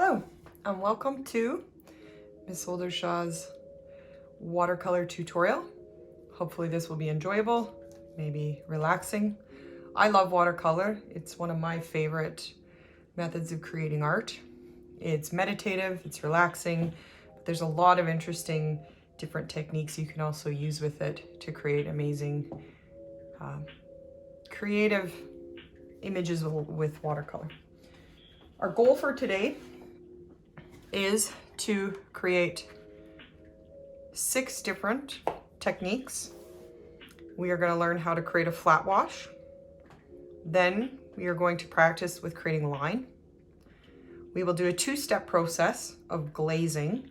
Hello, and welcome to Miss Oldershaw's watercolor tutorial. Hopefully this will be enjoyable, maybe relaxing. I love watercolor. It's one of my favorite methods of creating art. It's meditative, it's relaxing, but there's a lot of interesting different techniques you can also use with it to create amazing creative images with watercolor. Our goal for today is to create 6 different techniques. We are going to learn how to create a flat wash. Then we are going to practice with creating line. We will do a 2-step process of glazing,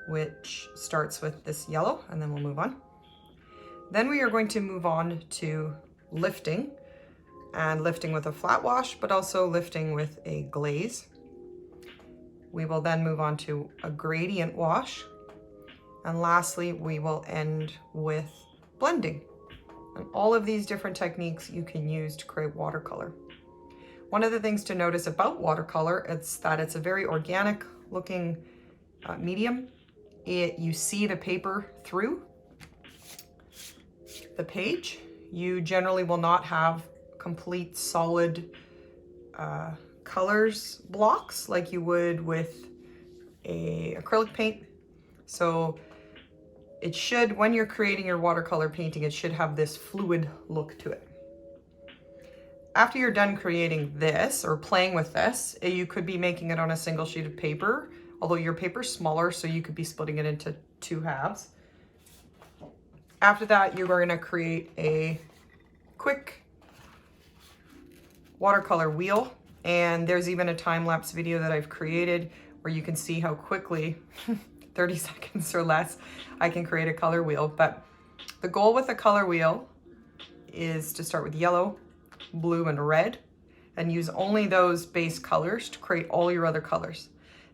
which starts with this yellow, and then we'll move on. Then we are going to move on to lifting, and lifting with a flat wash, but also lifting with a glaze. We will then move on to a gradient wash. And lastly, we will end with blending. And all of these different techniques you can use to create watercolor. One of the things to notice about watercolor is that it's a very organic looking medium. You see the paper through the page. You generally will not have complete solid colors blocks like you would with a acrylic paint. So it should, when you're creating your watercolor painting, it should have this fluid look to it. After you're done creating this or playing with this, you could be making it on a single sheet of paper, although your paper's smaller, so you could be splitting it into 2 halves. After that, you're going to create a quick watercolor wheel. And there's even a time-lapse video that I've created where you can see how quickly, 30 seconds or less, I can create a color wheel. But the goal with a color wheel is to start with yellow, blue, and red, and use only those base colors to create all your other colors.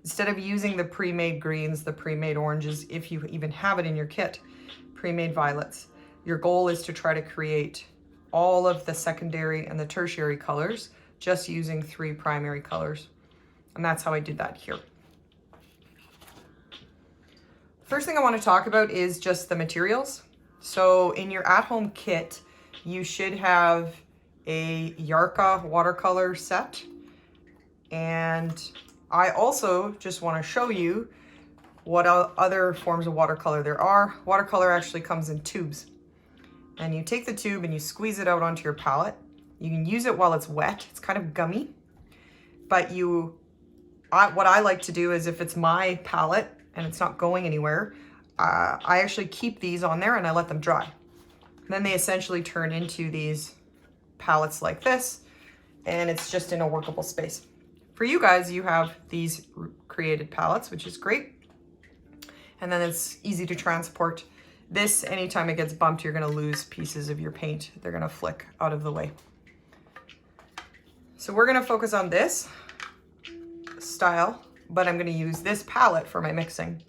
Instead of using the pre-made greens, the pre-made oranges, if you even have it in your kit, pre-made violets, your goal is to try to create all of the secondary and the tertiary colors just using 3 primary colors. And that's how I did that here. First thing I want to talk about is just the materials. So in your at-home kit, you should have a Yarka watercolor set. And I also just want to show you what other forms of watercolor there are. Watercolor actually comes in tubes. And you take the tube and you squeeze it out onto your palette. You can use it while it's wet. It's kind of gummy. But what I like to do is, if it's my palette and it's not going anywhere, I actually keep these on there and I let them dry. And then they essentially turn into these palettes like this, and it's just in a workable space. For you guys, you have these created palettes, which is great. And then it's easy to transport. This, anytime it gets bumped, you're gonna lose pieces of your paint. They're gonna flick out of the way. So we're gonna focus on this style, but I'm gonna use this palette for my mixing.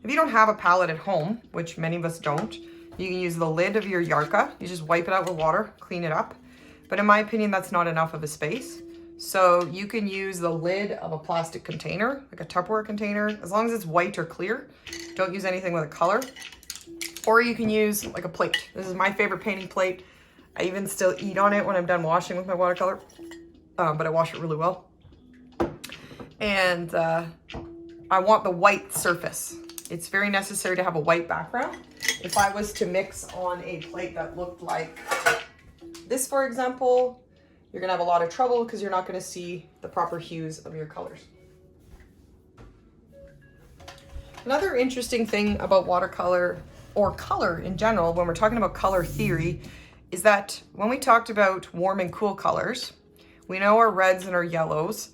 If you don't have a palette at home, which many of us don't, you can use the lid of your Yarka. You just wipe it out with water, clean it up. But in my opinion, that's not enough of a space. So you can use the lid of a plastic container, like a Tupperware container, as long as it's white or clear. Don't use anything with a color. Or you can use like a plate. This is my favorite painting plate. I even still eat on it when I'm done washing with my watercolor, but I wash it really well. And I want the white surface. It's very necessary to have a white background. If I was to mix on a plate that looked like this, for example, you're gonna have a lot of trouble because you're not gonna see the proper hues of your colors. Another interesting thing about watercolor, or color in general, when we're talking about color theory, is that when we talked about warm and cool colors, we know our reds and our yellows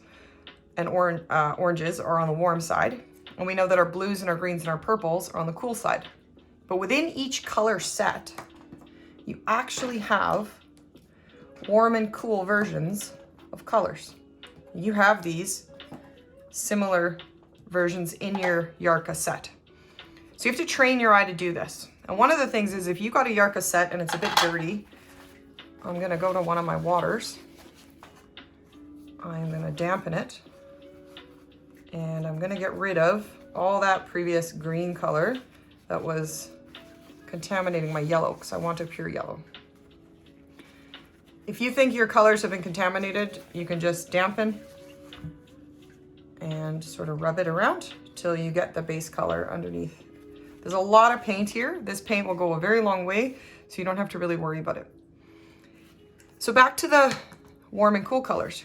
and oranges are on the warm side, and we know that our blues and our greens and our purples are on the cool side. But within each color set, you actually have warm and cool versions of colors. You have these similar versions in your Yarka set. So you have to train your eye to do this. And one of the things is, if you got a Yarka set and it's a bit dirty, I'm gonna go to one of my waters. I'm gonna dampen it. And I'm gonna get rid of all that previous green color that was contaminating my yellow, because I want a pure yellow. If you think your colors have been contaminated, you can just dampen and sort of rub it around till you get the base color underneath. There's a lot of paint here. This paint will go a very long way, so you don't have to really worry about it. So back to the warm and cool colors.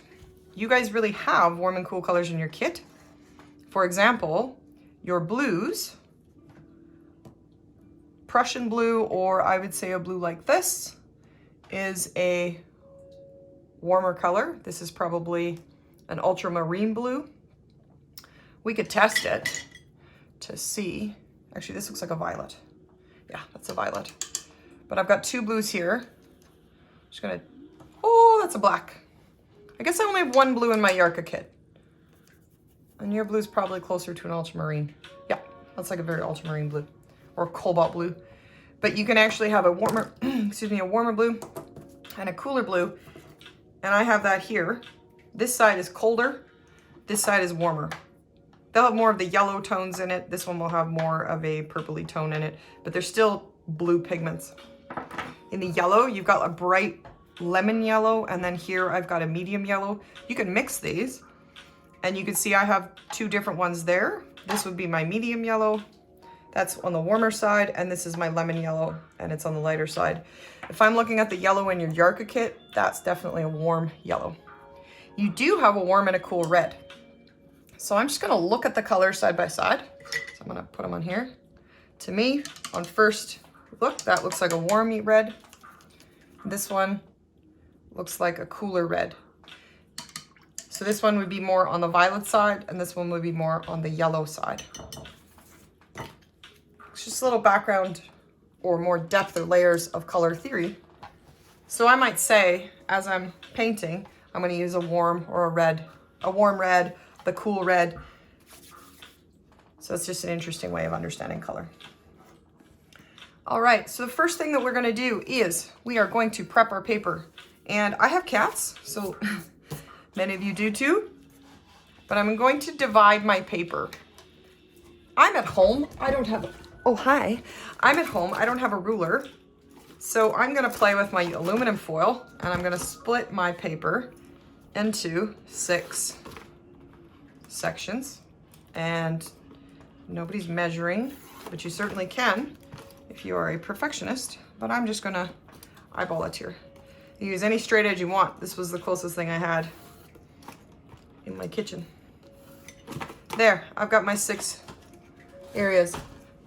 You guys really have warm and cool colors in your kit. For example, your blues, Prussian blue, or I would say a blue like this, is a warmer color. This is probably an ultramarine blue. We could test it to see. Actually, this looks like a violet. Yeah, that's a violet. But I've got two blues here. Just gonna, oh, that's a black. I guess I only have one blue in my Yarka kit. And your blue's probably closer to an ultramarine. Yeah, that's like a very ultramarine blue or cobalt blue. But you can actually have a warmer, excuse me, a warmer blue and a cooler blue. And I have that here. This side is colder. This side is warmer. They'll have more of the yellow tones in it. This one will have more of a purpley tone in it, but they're still blue pigments. In the yellow, you've got a bright lemon yellow, and then here I've got a medium yellow. You can mix these, and you can see I have two different ones there. This would be my medium yellow. That's on the warmer side, and this is my lemon yellow, and it's on the lighter side. If I'm looking at the yellow in your Yarka kit, that's definitely a warm yellow. You do have a warm and a cool red. So I'm just gonna look at the colors side by side. So I'm gonna put them on here. To me, on first look, that looks like a warm red. This one looks like a cooler red. So this one would be more on the violet side, and this one would be more on the yellow side. It's just a little background or more depth or layers of color theory. So I might say, as I'm painting, I'm gonna use a warm or a warm red, the cool red. So it's just an interesting way of understanding color. All right, so the first thing that we're gonna do is we are going to prep our paper. And I have cats, so many of you do too, but I'm going to divide my paper. I'm at home, I don't have, oh hi. I'm at home, I don't have a ruler. So I'm gonna play with my aluminum foil, and I'm gonna split my paper into 6 sections. And nobody's measuring, but you certainly can if you are a perfectionist, but I'm just gonna eyeball it here. You use any straight edge you want. This was the closest thing I had in my kitchen. There, I've got my 6 areas.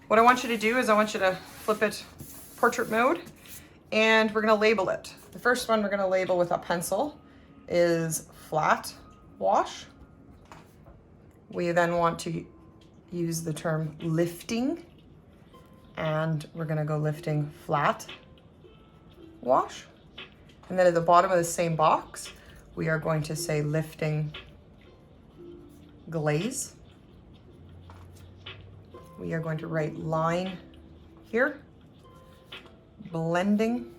What I want you to do is I want you to flip it portrait mode, and we're gonna label it. The first one we're gonna label with a pencil is flat wash. We then want to use the term lifting, and we're gonna go lifting flat wash. And then at the bottom of the same box, we are going to say lifting glaze. We are going to write line here, blending,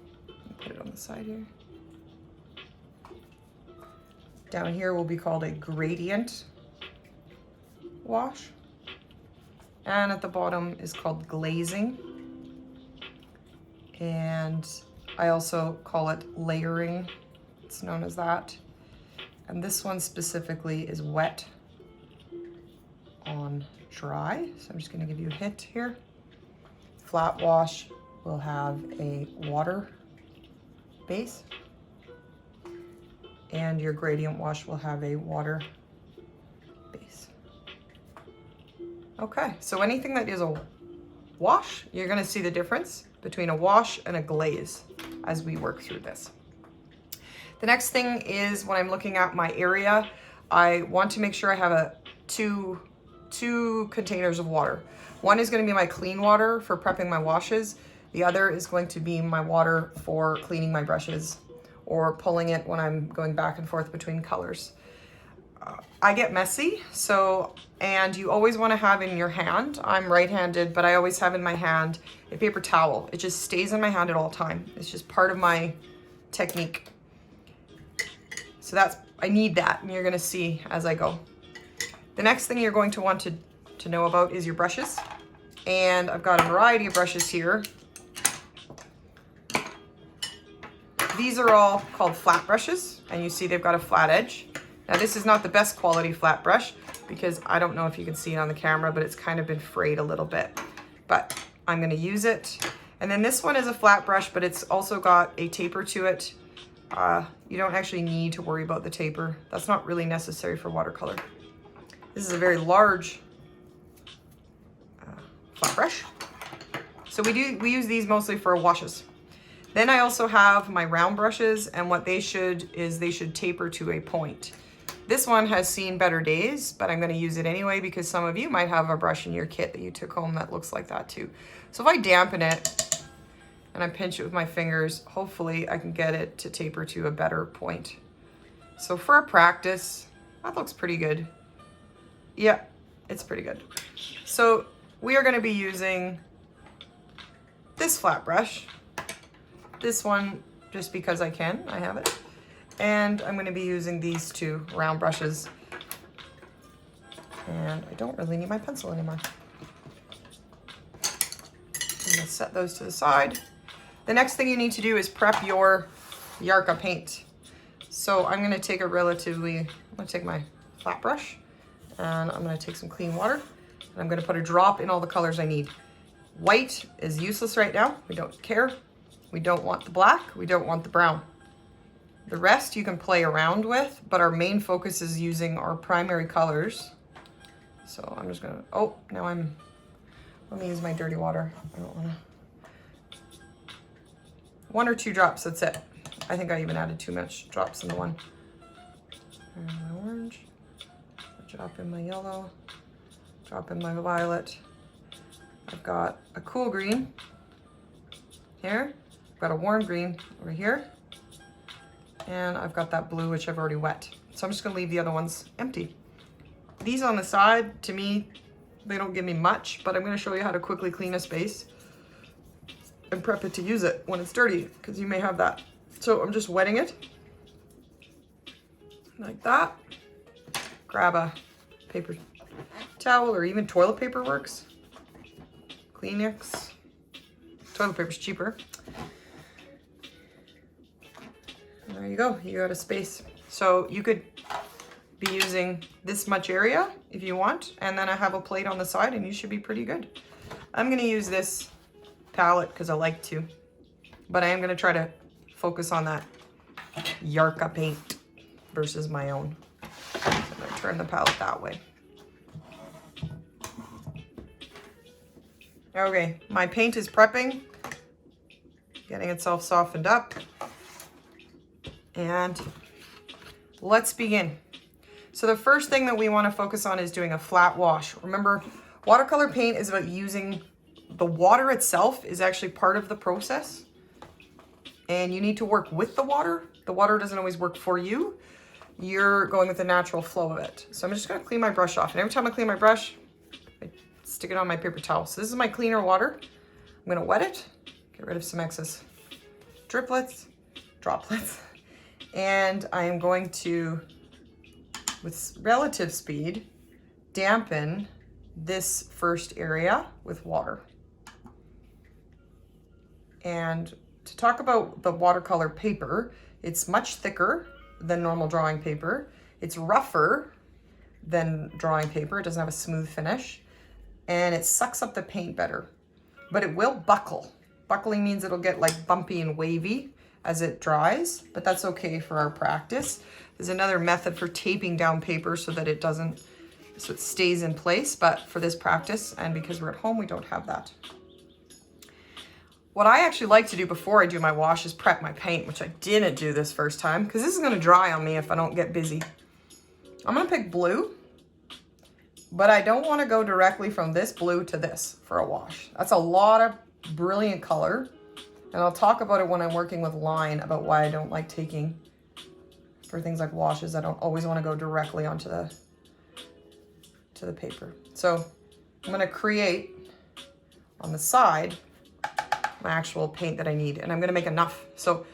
put it on the side here. Down here will be called a gradient wash. And at the bottom is called glazing. And I also call it layering. It's known as that. And this one specifically is wet on dry. So I'm just gonna give you a hint here. Flat wash will have a water base, and your gradient wash will have a water base. Okay, so anything that is a wash, you're gonna see the difference between a wash and a glaze as we work through this. The next thing is when I'm looking at my area, I want to make sure I have two containers of water. One is going to be my clean water for prepping my washes. The other is going to be my water for cleaning my brushes or pulling it when I'm going back and forth between colors. I get messy, and you always want to have in your hand, I'm right-handed, but I always have in my hand a paper towel. It just stays in my hand at all time. It's just part of my technique. So I need that, and you're gonna see as I go. The next thing you're going to want to know about is your brushes. And I've got a variety of brushes here. These are all called flat brushes, and you see they've got a flat edge. Now this is not the best quality flat brush because I don't know if you can see it on the camera, but it's kind of been frayed a little bit. But I'm gonna use it. And then this one is a flat brush, but it's also got a taper to it. You don't actually need to worry about the taper. That's not really necessary for watercolor. This is a very large flat brush. So we use these mostly for washes. Then I also have my round brushes, and what they should taper to a point. This one has seen better days, but I'm gonna use it anyway because some of you might have a brush in your kit that you took home that looks like that too. So if I dampen it and I pinch it with my fingers, hopefully I can get it to taper to a better point. So for a practice, that looks pretty good. Yeah, it's pretty good. So we are gonna be using this flat brush. This one, just because I can, I have it. And I'm gonna be using these two round brushes. And I don't really need my pencil anymore. I'm gonna set those to the side. The next thing you need to do is prep your Yarka paint. So I'm gonna take I'm gonna take my flat brush, and I'm gonna take some clean water, and I'm gonna put a drop in all the colors I need. White is useless right now, we don't care. We don't want the black, we don't want the brown. The rest you can play around with, but our main focus is using our primary colors. So I'm just gonna, let me use my dirty water. I don't wanna. 1 or 2 drops, that's it. I think I even added too much drops in the one. And my orange, drop in my yellow, drop in my violet. I've got a cool green here. I've got a warm green over here, and I've got that blue, which I've already wet. So I'm just gonna leave the other ones empty. These on the side, to me, they don't give me much, but I'm gonna show you how to quickly clean a space and prep it to use it when it's dirty, because you may have that. So I'm just wetting it like that. Grab a paper towel, or even toilet paper works. Kleenex. Toilet paper's cheaper. And there you go, you got a space. So you could be using this much area if you want, and then I have a plate on the side and you should be pretty good. I'm gonna use this palette because I like to, but I am gonna try to focus on that Yarka paint versus my own. So I'm gonna turn the palette that way. Okay, my paint is prepping, getting itself softened up. And let's begin. So the first thing that we want to focus on is doing a flat wash. Remember, watercolor paint is about using the water itself is actually part of the process. And you need to work with the water. The water doesn't always work for you. You're going with the natural flow of it. So I'm just going to clean my brush off. And every time I clean my brush, I stick it on my paper towel. So this is my cleaner water. I'm going to wet it, get rid of some excess droplets. And I am going to, with relative speed, dampen this first area with water. And to talk about the watercolor paper, it's much thicker than normal drawing paper. It's rougher than drawing paper. It doesn't have a smooth finish. And it sucks up the paint better. But it will buckle. Buckling means it'll get like bumpy and wavy as it dries, but that's okay for our practice. There's another method for taping down paper so that it doesn't, so it stays in place, but for this practice, and because we're at home, we don't have that. What I actually like to do before I do my wash is prep my paint, which I didn't do this first time, because this is gonna dry on me if I don't get busy. I'm gonna pick blue, but I don't wanna go directly from this blue to this for a wash. That's a lot of brilliant color. And I'll talk about it when I'm working with line about why I don't like taking, for things like washes, I don't always want to go directly onto the paper. So I'm going to create on the side my actual paint that I need, and I'm going to make enough. So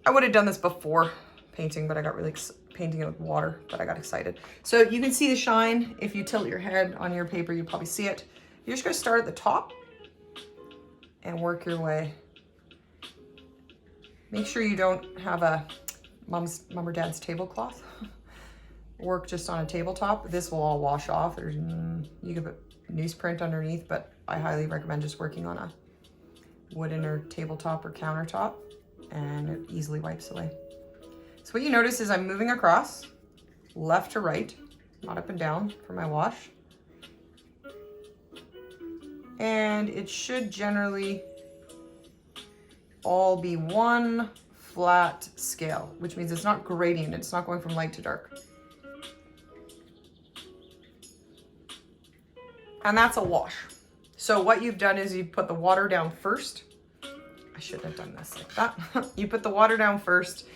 I would have done this before painting, but I got really painting it with water, but I got excited. So you can see the shine. If you tilt your head on your paper, you probably see it. You're just gonna start at the top and work your way. Make sure you don't have a mom or dad's tablecloth. Work just on a tabletop. This will all wash off. There's, you can put newsprint underneath, but I highly recommend just working on a wooden or tabletop or countertop, and it easily wipes away. So what you notice is I'm moving across left to right, not up and down for my wash. And it should generally all be one flat scale, which means it's not gradient. It's not going from light to dark. And that's a wash. So what you've done is you've put the water down first. I shouldn't have done this like that. You put the water down first,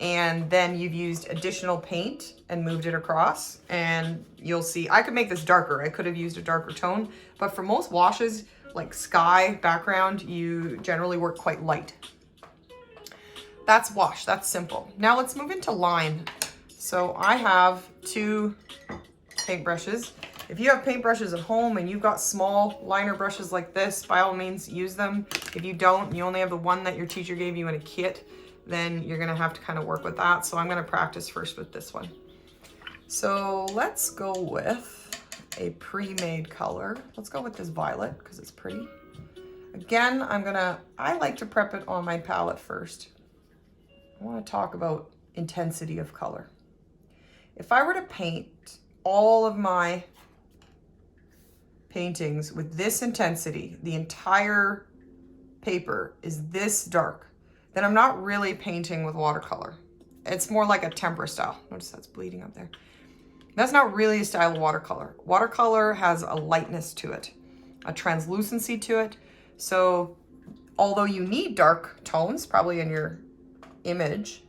and then you've used additional paint and moved it across. And you'll see, I could make this darker. I could have used a darker tone, but for most washes, like sky background, you generally work quite light. That's wash, that's simple. Now let's move into line. So I have 2 paintbrushes. If you have paintbrushes at home and you've got small liner brushes like this, by all means use them. If you don't, you only have the one that your teacher gave you in a kit, then you're gonna have to kind of work with that. So I'm gonna practice first with this one. So let's go with a pre-made color. Let's go with this violet because it's pretty. Again, I like to prep it on my palette first. I wanna talk about intensity of color. If I were to paint all of my paintings with this intensity, the entire paper is this dark, then I'm not really painting with watercolor. It's more like a tempera style. Notice that's bleeding up there. That's not really a style of watercolor. Watercolor has a lightness to it, a translucency to it. So although you need dark tones, probably in your image,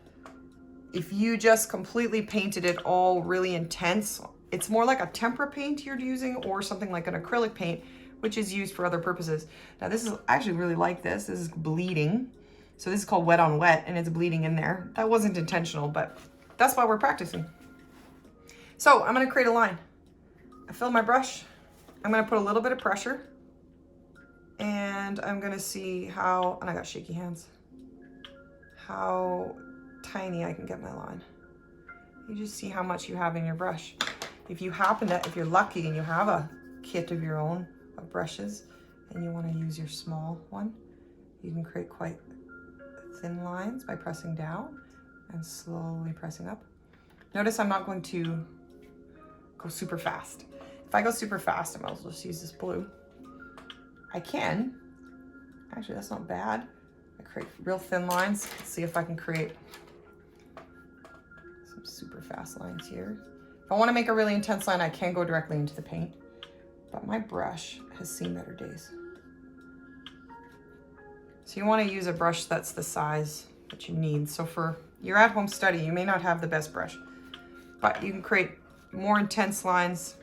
if you just completely painted it all really intense, it's more like a tempera paint you're using, or something like an acrylic paint, which is used for other purposes. Now this is, I actually really like this. This is bleeding. So this is called wet on wet, and it's bleeding in there. That wasn't intentional, but that's why we're practicing. So I'm gonna create a line. I fill my brush. I'm gonna put a little bit of pressure, and I'm gonna see how, and I got shaky hands, how tiny I can get my line. You just see how much you have in your brush. If you happen to, if you're lucky and you have a kit of your own of brushes and you want to use your small one, you can create quite thin lines by pressing down and slowly pressing up. Notice I'm not going to go super fast. If I go super fast, I might as well just use this blue. I can. Actually, that's not bad. I create real thin lines. Let's see if I can create some super fast lines here. If I want to make a really intense line, I can go directly into the paint, but my brush has seen better days. So you want to use a brush that's the size that you need. So for your at-home study, you may not have the best brush, but you can create more intense lines.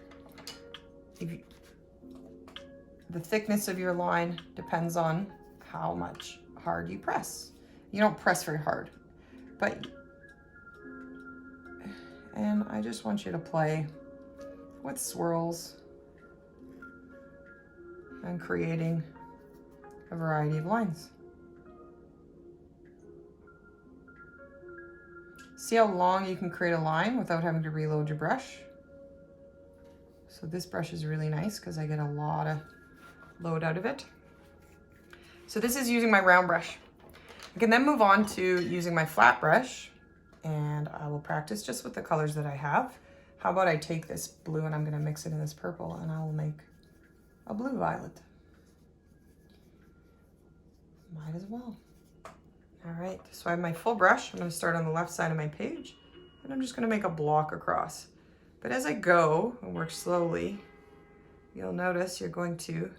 The thickness of your line depends on how much hard you press. You don't press very hard, and I just want you to play with swirls and creating a variety of lines. See how long you can create a line without having to reload your brush? So this brush is really nice because I get a lot of load out of it. So this is using my round brush. I can then move on to using my flat brush, and I will practice just with the colors that I have. How about I take this blue and I'm gonna mix it in this purple, and I will make a blue violet. Might as well. All right, so I have my full brush. I'm gonna start on the left side of my page, and I'm just gonna make a block across. But as I go and work slowly, you'll notice you're going to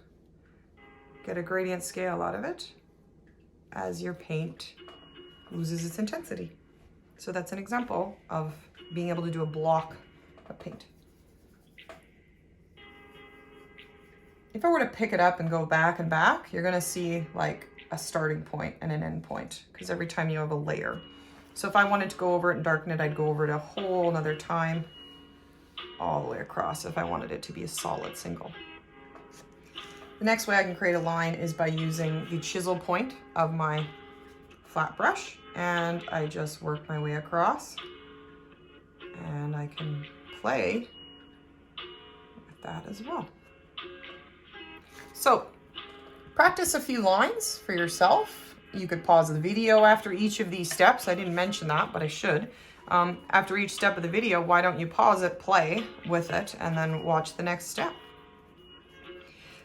get a gradient scale out of it as your paint loses its intensity. So that's an example of being able to do a block of paint. If I were to pick it up and go back and back, you're gonna see like a starting point and an end point, because every time you have a layer. So if I wanted to go over it and darken it, I'd go over it a whole another time all the way across if I wanted it to be a solid single. The next way I can create a line is by using the chisel point of my flat brush, and I just work my way across, and I can play with that as well. So practice a few lines for yourself. You could pause the video after each of these steps. I didn't mention that, but I should. After each step of the video, why don't you pause it, play with it, and then watch the next step.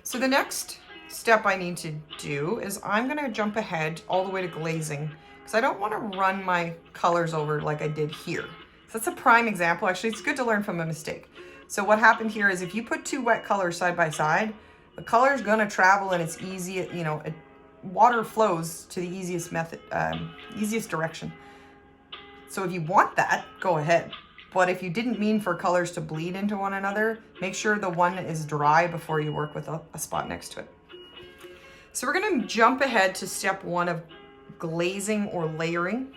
So the next step I need to do is I'm gonna jump ahead all the way to glazing, because I don't wanna run my colors over like I did here. So that's a prime example. Actually, it's good to learn from a mistake. So what happened here is if you put two wet colors side by side, the color is gonna travel and it's easy, you know, water flows to the easiest method, easiest direction. So if you want that, go ahead. But if you didn't mean for colors to bleed into one another, make sure the one is dry before you work with a spot next to it. So we're gonna jump ahead to step one of glazing or layering.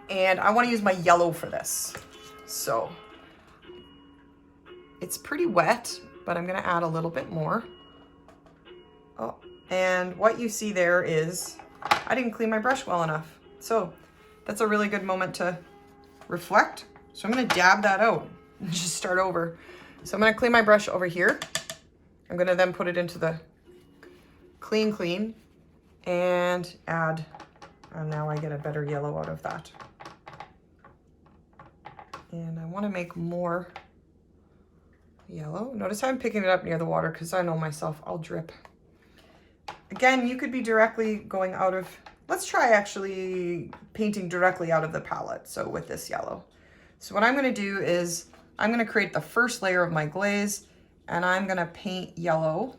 And I wanna use my yellow for this. So it's pretty wet, but I'm gonna add a little bit more. Oh, and what you see there is I didn't clean my brush well enough. So that's a really good moment to reflect. So I'm gonna dab that out and just start over. So I'm gonna clean my brush over here. I'm gonna then put it into the clean, and add, and now I get a better yellow out of that. And I wanna make more yellow. Notice how I'm picking it up near the water because I know myself, I'll drip. Again, you could be directly going out of, let's try actually painting directly out of the palette. So with this yellow. So what I'm gonna do is I'm gonna create the first layer of my glaze, and I'm gonna paint yellow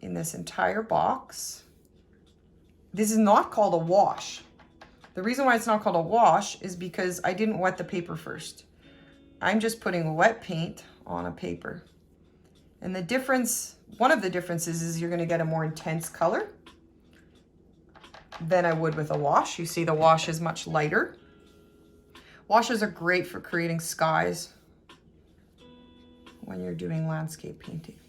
in this entire box. This is not called a wash. The reason why it's not called a wash is because I didn't wet the paper first. I'm just putting wet paint on a paper. And the difference, one of the differences is you're gonna get a more intense color than I would with a wash. You see the wash is much lighter. Washes are great for creating skies when you're doing landscape painting.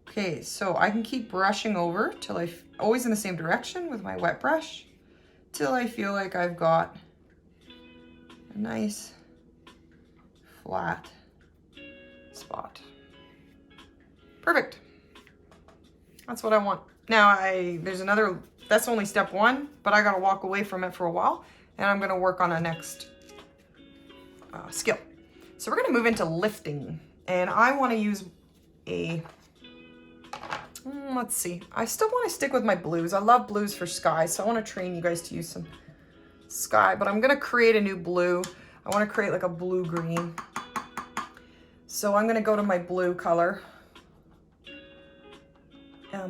Okay, so I can keep brushing over till always in the same direction with my wet brush, till I feel like I've got a nice flat spot. Perfect. That's what I want. Now there's another, that's only step one, but I gotta walk away from it for a while, and I'm gonna work on a next skill. So we're gonna move into lifting, and I wanna use a, let's see, I still wanna stick with my blues. I love blues for sky, so I wanna train you guys to use some sky, but I'm gonna create a new blue. I wanna create like a blue-green. So I'm gonna go to my blue color.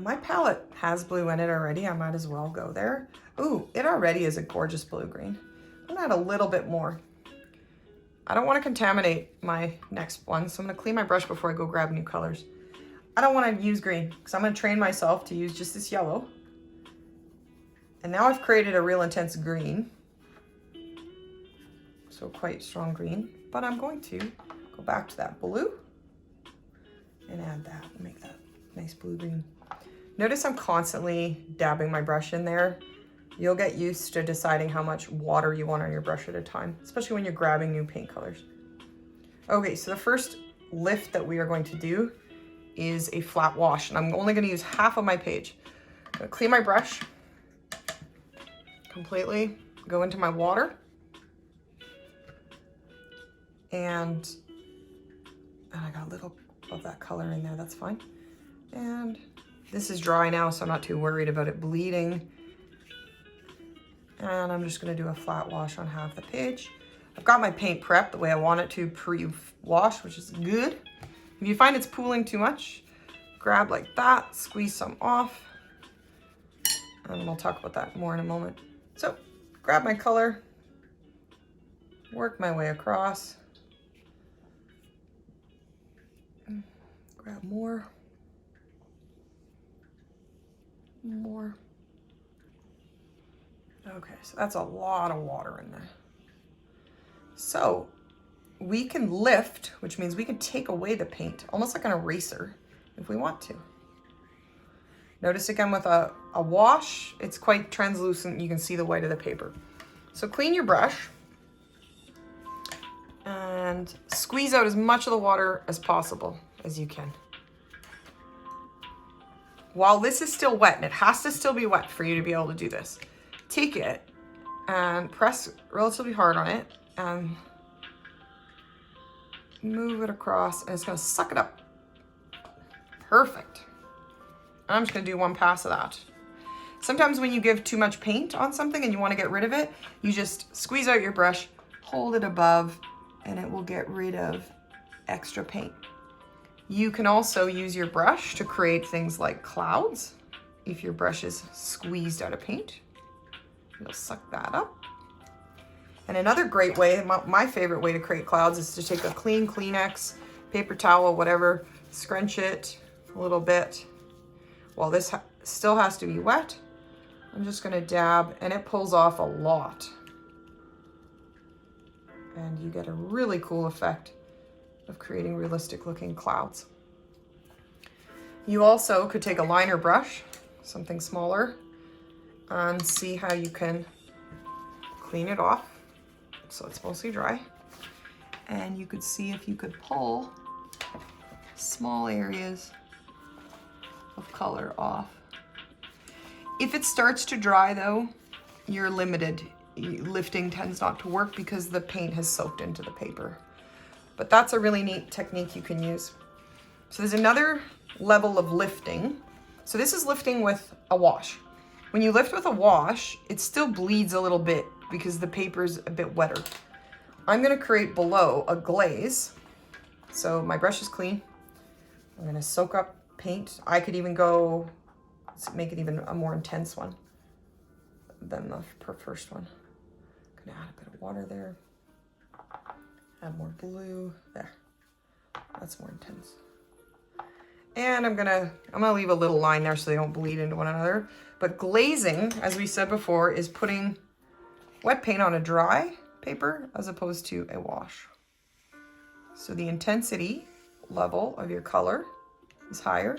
My palette has blue in it already. I might as well go there. Ooh, it already is a gorgeous blue-green. I'm gonna add a little bit more. I don't wanna contaminate my next one, so I'm gonna clean my brush before I go grab new colors. I don't wanna use green, because I'm gonna train myself to use just this yellow. And now I've created a real intense green. So quite strong green, but I'm going to go back to that blue and add that and make that nice blue-green. Notice I'm constantly dabbing my brush in there. You'll get used to deciding how much water you want on your brush at a time, especially when you're grabbing new paint colors. Okay, so the first lift that we are going to do is a flat wash, and I'm only gonna use half of my page. I'm gonna clean my brush completely, go into my water, and I got a little of that color in there, that's fine. And this is dry now, so I'm not too worried about it bleeding. And I'm just gonna do a flat wash on half the page. I've got my paint prepped the way I want it to pre-wash, which is good. If you find it's pooling too much, grab like that, squeeze some off, and we'll talk about that more in a moment. So, grab my color, work my way across, grab more, Okay, so that's a lot of water in there. So we can lift, which means we can take away the paint, almost like an eraser, if we want to. Notice again with a wash, it's quite translucent. You can see the white of the paper. So clean your brush and squeeze out as much of the water as possible as you can. While this is still wet, and it has to still be wet for you to be able to do this, take it and press relatively hard on it and move it across, and it's gonna suck it up. Perfect. I'm just gonna do one pass of that. Sometimes when you give too much paint on something and you wanna get rid of it, you just squeeze out your brush, hold it above, and it will get rid of extra paint. You can also use your brush to create things like clouds. If your brush is squeezed out of paint, you'll suck that up. And another great way, my favorite way to create clouds, is to take a clean Kleenex, paper towel, whatever, scrunch it a little bit. While this still has to be wet, I'm just gonna dab, and it pulls off a lot. And you get a really cool effect of creating realistic looking clouds. You also could take a liner brush, something smaller, and see how you can clean it off so it's mostly dry. And you could see if you could pull small areas of color off. If it starts to dry though, you're limited. Lifting tends not to work because the paint has soaked into the paper. But that's a really neat technique you can use. So there's another level of lifting. So this is lifting with a wash. When you lift with a wash, it still bleeds a little bit because the paper's a bit wetter. I'm gonna create below a glaze. So my brush is clean. I'm gonna soak up paint. I could even go, let's make it even a more intense one than the first one. I'm gonna add a bit of water there. Add more blue there. That's more intense. And I'm gonna leave a little line there so they don't bleed into one another. But glazing, as we said before, is putting wet paint on a dry paper as opposed to a wash. So the intensity level of your color is higher.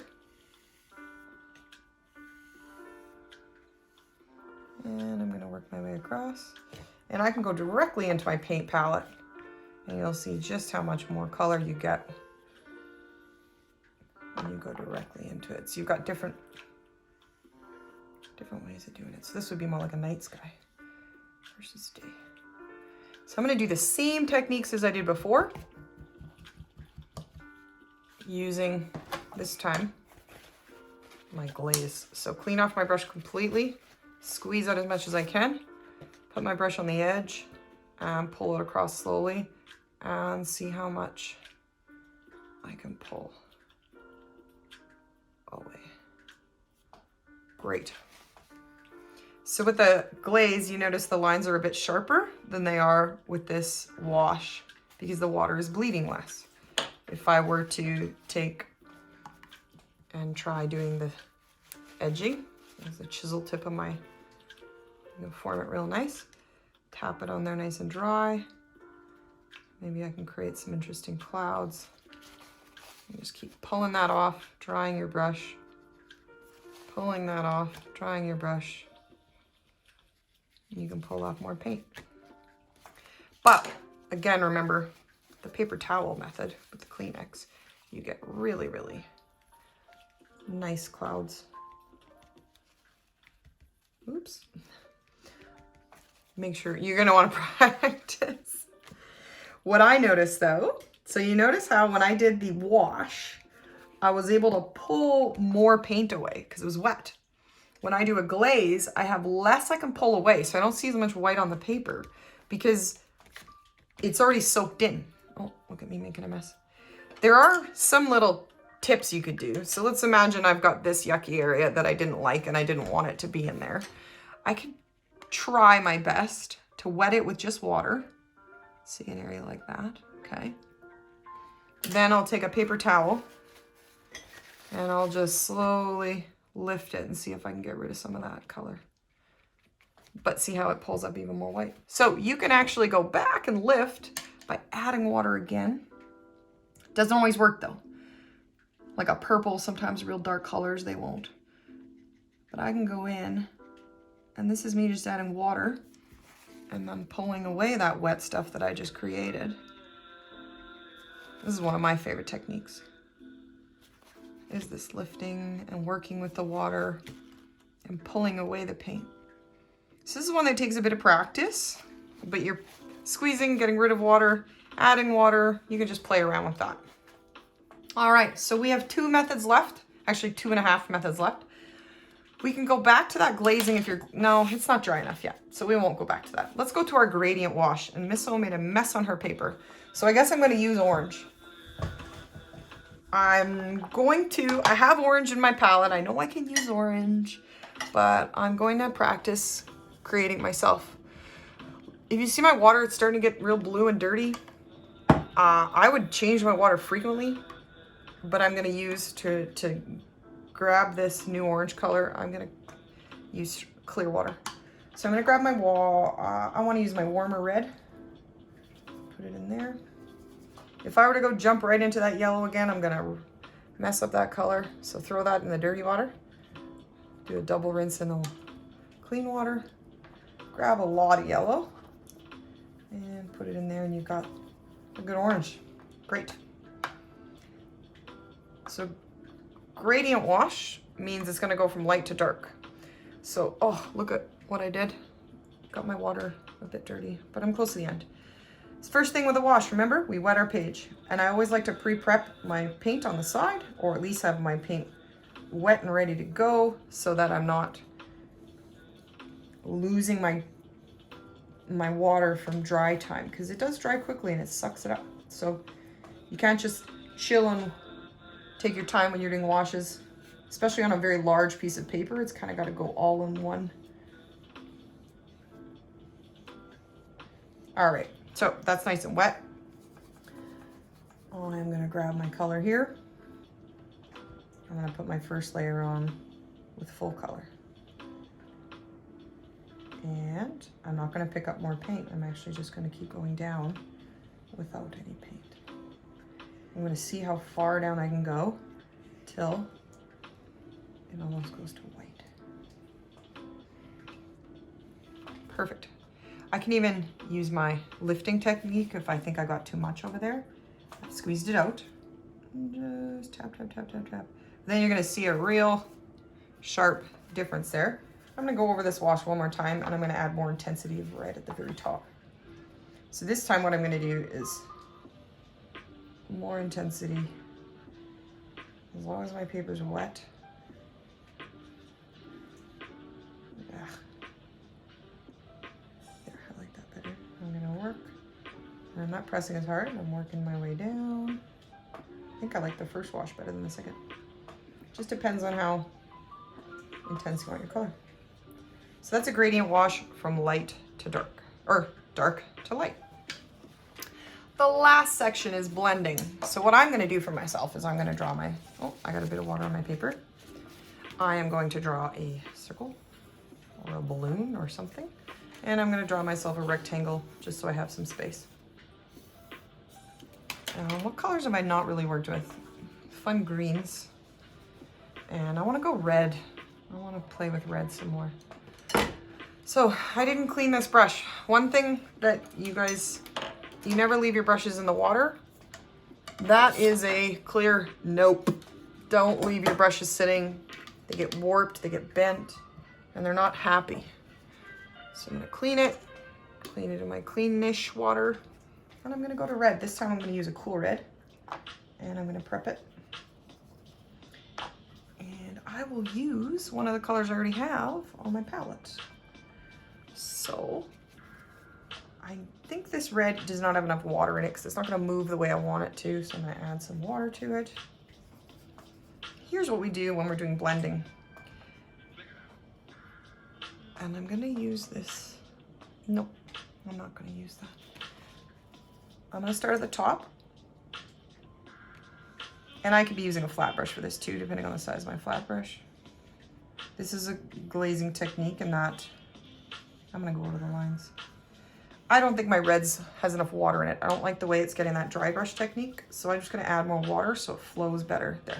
And I'm gonna work my way across. And I can go directly into my paint palette, and you'll see just how much more color you get when you go directly into it. So you've got different ways of doing it. So this would be more like a night sky versus day. So I'm gonna do the same techniques as I did before, using this time my glaze. So clean off my brush completely, squeeze out as much as I can, put my brush on the edge and pull it across slowly, and see how much I can pull away. Great. So with the glaze, you notice the lines are a bit sharper than they are with this wash because the water is bleeding less. If I were to take and try doing the edging, there's the chisel tip of my, I'm gonna form it real nice, tap it on there nice and dry. Maybe I can create some interesting clouds. And just keep pulling that off, drying your brush, pulling that off, drying your brush. You can pull off more paint. But again, remember the paper towel method with the Kleenex. You get really, really nice clouds. Oops. Make sure you're gonna want to practice. What I noticed though, so you notice how when I did the wash, I was able to pull more paint away because it was wet. When I do a glaze, I have less I can pull away, so I don't see as much white on the paper because it's already soaked in. Oh, look at me making a mess. There are some little tips you could do. So let's imagine I've got this yucky area that I didn't like and I didn't want it to be in there. I could try my best to wet it with just water. See an area like that, okay. Then I'll take a paper towel and I'll just slowly lift it and see if I can get rid of some of that color. but see how it pulls up even more white. So you can actually go back and lift by adding water again. Doesn't always work though. Like a purple, sometimes real dark colors, they won't. But I can go in, and this is me just adding water and then pulling away that wet stuff that I just created. This is one of my favorite techniques, is this lifting and working with the water and pulling away the paint. So this is one that takes a bit of practice, but you're squeezing, getting rid of water, adding water. You can just play around with that. All right, so we have 2 methods left, actually 2.5 methods left. We can go back to that glazing if you're, no, it's not dry enough yet, so we won't go back to that. Let's go to our gradient wash, and Miss O made a mess on her paper. So I guess I'm gonna use orange. I have orange in my palette. I know I can use orange, but I'm going to practice creating myself. If you see my water, it's starting to get real blue and dirty. I would change my water frequently, but I'm gonna use to grab this new orange color, I'm gonna use clear water. So I'm gonna grab my I wanna use my warmer red, put it in there. If I were to go jump right into that yellow again, I'm gonna mess up that color. So throw that in the dirty water, do a double rinse in the clean water, grab a lot of yellow and put it in there, and you've got a good orange. Great. So gradient wash means it's gonna go from light to dark. So, oh, look at what I did. Got my water a bit dirty, but I'm close to the end. So first thing with a wash, remember, we wet our page. And I always like to pre-prep my paint on the side, or at least have my paint wet and ready to go so that I'm not losing my water from dry time, because it does dry quickly and it sucks it up. So you can't just chill and take your time when you're doing washes, especially on a very large piece of paper. It's kind of got to go all in one. All right, so that's nice and wet. I'm going to grab my color here. I'm going to put my first layer on with full color. And I'm not going to pick up more paint. I'm actually just going to keep going down without any paint. I'm going to see how far down I can go till it almost goes to white. Perfect. I can even use my lifting technique if I think I got too much over there. I've squeezed it out. And just tap, tap, tap, tap, tap. Then you're going to see a real sharp difference there. I'm going to go over this wash one more time, and I'm going to add more intensity of red at the very top. So this time what I'm going to do is more intensity, as long as my paper's wet. Yeah. There, I like that better. I'm going to work, and I'm not pressing as hard. I'm working my way down. I think I like the first wash better than the second. Just depends on how intense you want your color. So that's a gradient wash from light to dark, or dark to light. The last section is blending. So what I'm going to do for myself is I'm going to draw my, oh, I got a bit of water on my paper. I am going to draw a circle or a balloon or something. And I'm going to draw myself a rectangle just so I have some space. What colors have I not really worked with? Fun greens. And I want to go red. I want to play with red some more. So I didn't clean this brush. One thing that you guys, you never leave your brushes in the water. That is a clear nope. Don't leave your brushes sitting. They get warped, they get bent, and they're not happy. So I'm gonna clean it in my cleanish water, and I'm gonna go to red. This time I'm gonna use a cool red, and I'm gonna prep it. And I will use one of the colors I already have on my palette. So I think this red does not have enough water in it because it's not going to move the way I want it to. So I'm going to add some water to it. Here's what we do when we're doing blending. And I'm going to use this. Nope, I'm not going to use that. I'm going to start at the top. And I could be using a flat brush for this too, depending on the size of my flat brush. This is a glazing technique, and that I'm gonna go over the lines. I don't think my reds has enough water in it. I don't like the way it's getting that dry brush technique. So I'm just gonna add more water so it flows better. There,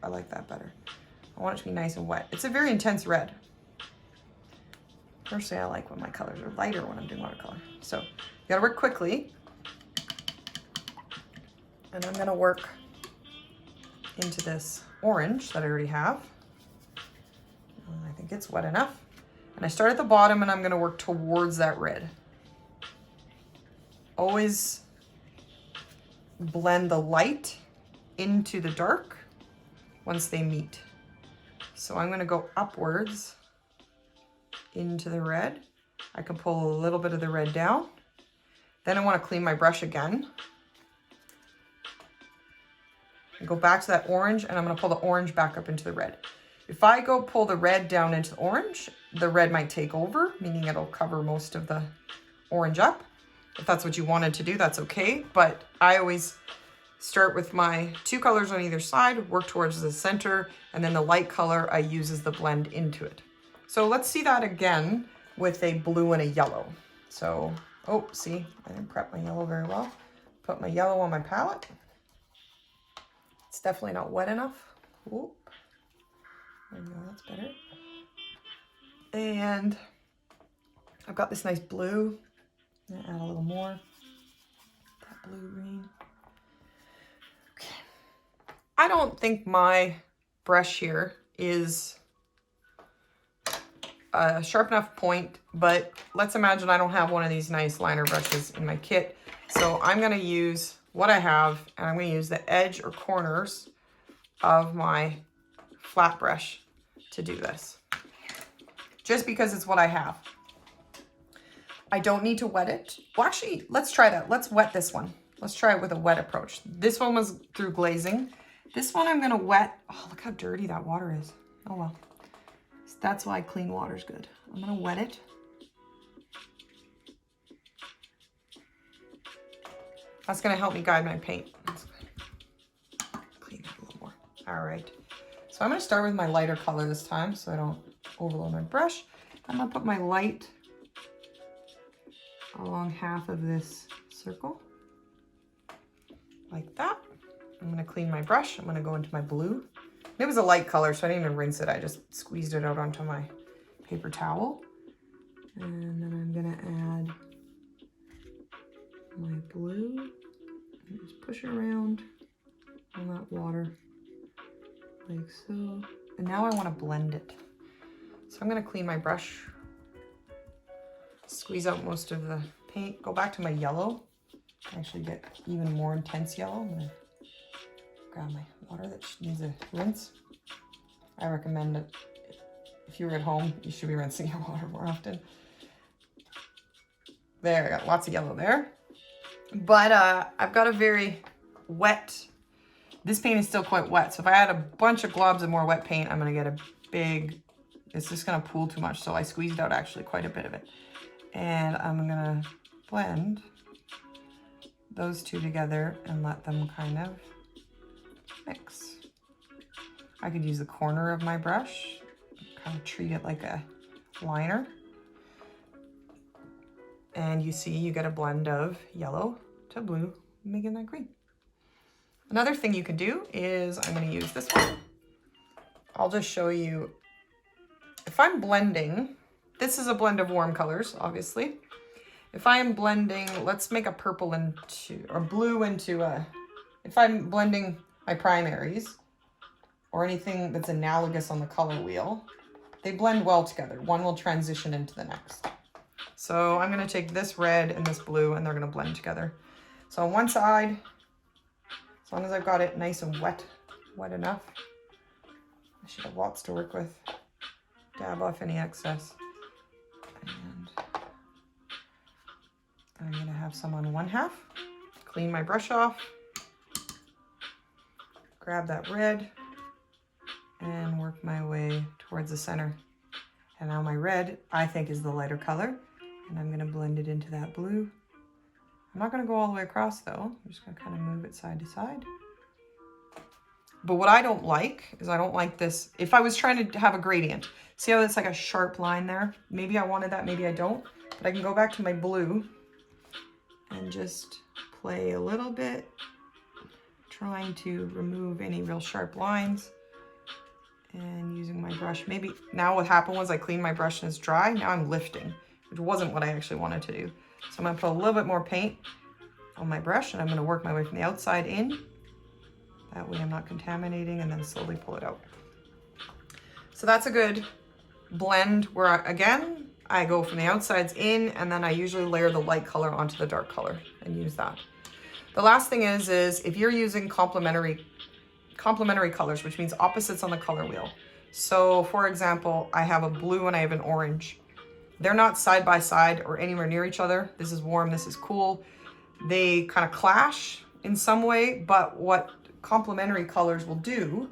I like that better. I want it to be nice and wet. It's a very intense red. Personally, I like when my colors are lighter when I'm doing watercolor. So you gotta work quickly. And I'm gonna work into this orange that I already have. And I think it's wet enough. And I start at the bottom and I'm gonna work towards that red. Always blend the light into the dark once they meet. So I'm gonna go upwards into the red. I can pull a little bit of the red down. Then I wanna clean my brush again. And go back to that orange and I'm gonna pull the orange back up into the red. If I go pull the red down into the orange, the red might take over, meaning it'll cover most of the orange up. If that's what you wanted to do, that's okay. But I always start with my two colors on either side, work towards the center, and then the light color I use as the blend into it. So let's see that again with a blue and a yellow. So, oh, see, I didn't prep my yellow very well. Put my yellow on my palette. It's definitely not wet enough. Oop. There we go, that's better. And I've got this nice blue. I'm gonna add a little more. That blue green. Okay. I don't think my brush here is a sharp enough point, but let's imagine I don't have one of these nice liner brushes in my kit. So I'm gonna use what I have, and I'm gonna use the edge or corners of my flat brush to do this. Just because it's what I have. I don't need to wet it. Well, actually, let's try that. Let's wet this one. Let's try it with a wet approach. This one was through glazing. This one I'm gonna wet. Oh, look how dirty that water is. Oh well. So that's why clean water is good. I'm gonna wet it. That's gonna help me guide my paint. Clean that a little more. All right. So I'm gonna start with my lighter color this time so I don't overload my brush. I'm gonna put my light along half of this circle, like that. I'm gonna clean my brush. I'm gonna go into my blue. It was a light color, so I didn't even rinse it. I just squeezed it out onto my paper towel. And then I'm gonna add my blue. And just push it around on that water, like so. And now I wanna blend it. So I'm gonna clean my brush, squeeze out most of the paint, go back to my yellow, actually get even more intense yellow. I'm gonna grab my water that needs a rinse. I recommend that if you're at home, you should be rinsing your water more often. There, I got lots of yellow there. But I've got a very wet, this paint is still quite wet. So if I add a bunch of globs of more wet paint, I'm gonna get a big, it's just gonna pool too much. So I squeezed out actually quite a bit of it. And I'm gonna blend those two together and let them kind of mix. I could use the corner of my brush, kind of treat it like a liner. And you see, you get a blend of yellow to blue, making that green. Another thing you can do is, I'm gonna use this one. I'll just show you, if I'm blending, this is a blend of warm colors, obviously. If I am blending, let's make a purple into, or blue into a, if I'm blending my primaries, or anything that's analogous on the color wheel, they blend well together. One will transition into the next. So I'm gonna take this red and this blue and they're gonna blend together. So on one side, as long as I've got it nice and wet enough, I should have lots to work with. Dab off any excess. And I'm gonna have some on one half. Clean my brush off. Grab that red and work my way towards the center. And now my red, I think, is the lighter color. And I'm gonna blend it into that blue. I'm not gonna go all the way across though. I'm just gonna kind of move it side to side. But what I don't like is I don't like this. If I was trying to have a gradient, see how it's like a sharp line there? Maybe I wanted that, maybe I don't. But I can go back to my blue and just play a little bit, trying to remove any real sharp lines and using my brush. Maybe now what happened was I cleaned my brush and it's dry. Now I'm lifting, which wasn't what I actually wanted to do. So I'm gonna put a little bit more paint on my brush and I'm gonna work my way from the outside in. That way I'm not contaminating, and then slowly pull it out. So that's a good blend where, again, I go from the outsides in, and then I usually layer the light color onto the dark color and use that. The last thing is if you're using complementary colors, which means opposites on the color wheel. So for example, I have a blue and I have an orange. They're not side by side or anywhere near each other. This is warm, this is cool. They kind of clash in some way, but what complementary colors will do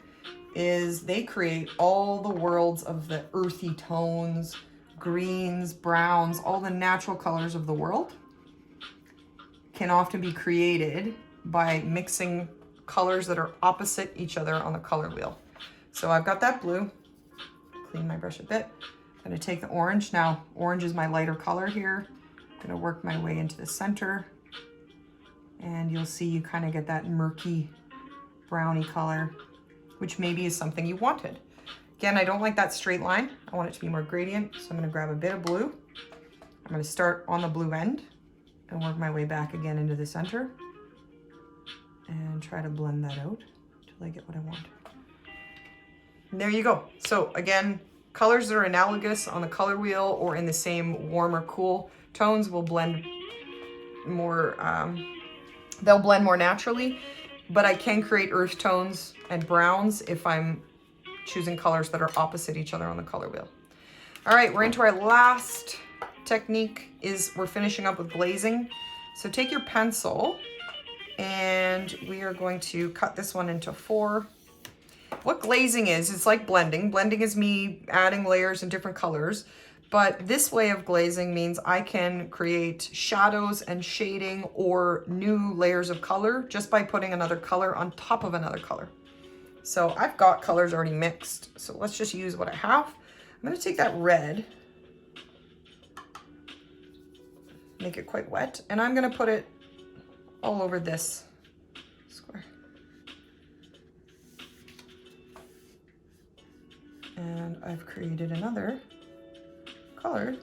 is they create all the worlds of the earthy tones, greens, browns, all the natural colors of the world can often be created by mixing colors that are opposite each other on the color wheel. So I've got that blue, clean my brush a bit. I'm gonna take the orange. Now, orange is my lighter color here. I'm gonna work my way into the center, and you'll see you kind of get that murky browny color, which maybe is something you wanted. Again, I don't like that straight line. I want it to be more gradient, so I'm gonna grab a bit of blue. I'm gonna start on the blue end and work my way back again into the center and try to blend that out until I get what I want. And there you go. So again, colors that are analogous on the color wheel or in the same warm or cool tones will blend more, they'll blend more naturally, but I can create earth tones and browns if I'm choosing colors that are opposite each other on the color wheel. All right, we're into our last technique. We're finishing up with glazing. So take your pencil and we are going to cut this one into 4. What glazing is, it's like blending. Blending is me adding layers in different colors, but this way of glazing means I can create shadows and shading or new layers of color just by putting another color on top of another color. So I've got colors already mixed, so let's just use what I have. I'm gonna take that red, make it quite wet, and I'm gonna put it all over this square. And I've created another color.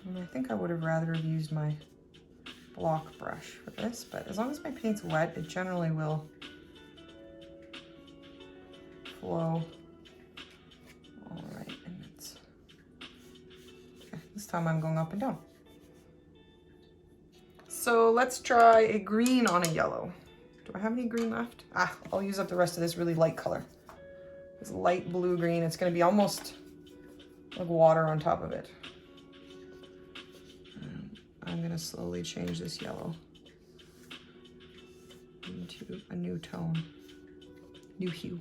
And I think I would have rather have used my block brush for this, but as long as my paint's wet, it generally will flow. All right, and it's, okay, this time I'm going up and down. So let's try a green on a yellow. Do I have any green left? I'll use up the rest of this really light color. This light blue green, it's gonna be almost like water on top of it. And I'm gonna slowly change this yellow into a new tone, new hue.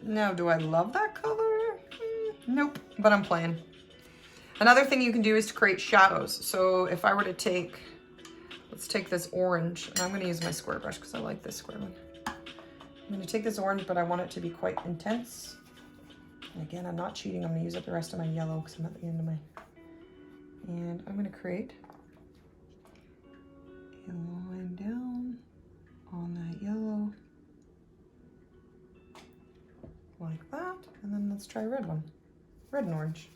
Now, do I love that color? Nope, but I'm playing. Another thing you can do is to create shadows. So if I were to take, let's take this orange, and I'm gonna use my square brush because I like this square one. I'm gonna take this orange, but I want it to be quite intense. And again, I'm not cheating. I'm gonna use up the rest of my yellow because I'm at the end of my, and I'm gonna create a line down on that yellow. Like that, and then let's try a red one. Red and orange.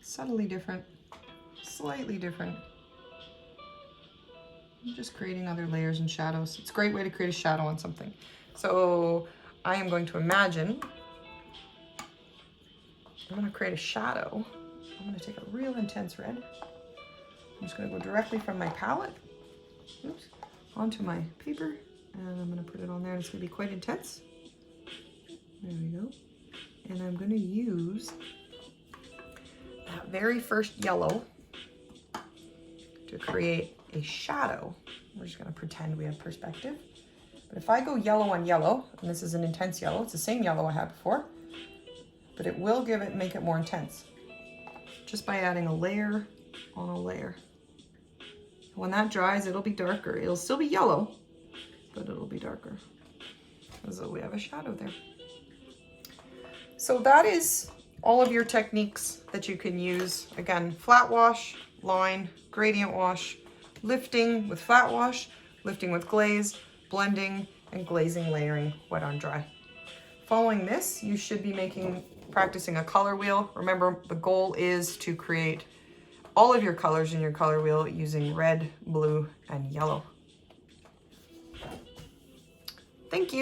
Subtly different, slightly different. I'm just creating other layers and shadows. It's a great way to create a shadow on something. So I am going to imagine, I'm gonna create a shadow. I'm gonna take a real intense red. I'm just gonna go directly from my palette, oops, onto my paper. And I'm gonna put it on there, and it's gonna be quite intense. There we go. And I'm gonna use that very first yellow to create a shadow. We're just gonna pretend we have perspective. But if I go yellow on yellow, and this is an intense yellow, it's the same yellow I had before, but it will make it more intense just by adding a layer on a layer. When that dries, it'll be darker. It'll still be yellow, but it'll be darker. So we have a shadow there. So that is all of your techniques that you can use. Again, flat wash, line, gradient wash, lifting with flat wash, lifting with glaze, blending, and glazing, layering, wet on dry. Following this, you should be practicing a color wheel. Remember, the goal is to create all of your colors in your color wheel using red, blue, and yellow. Thank you.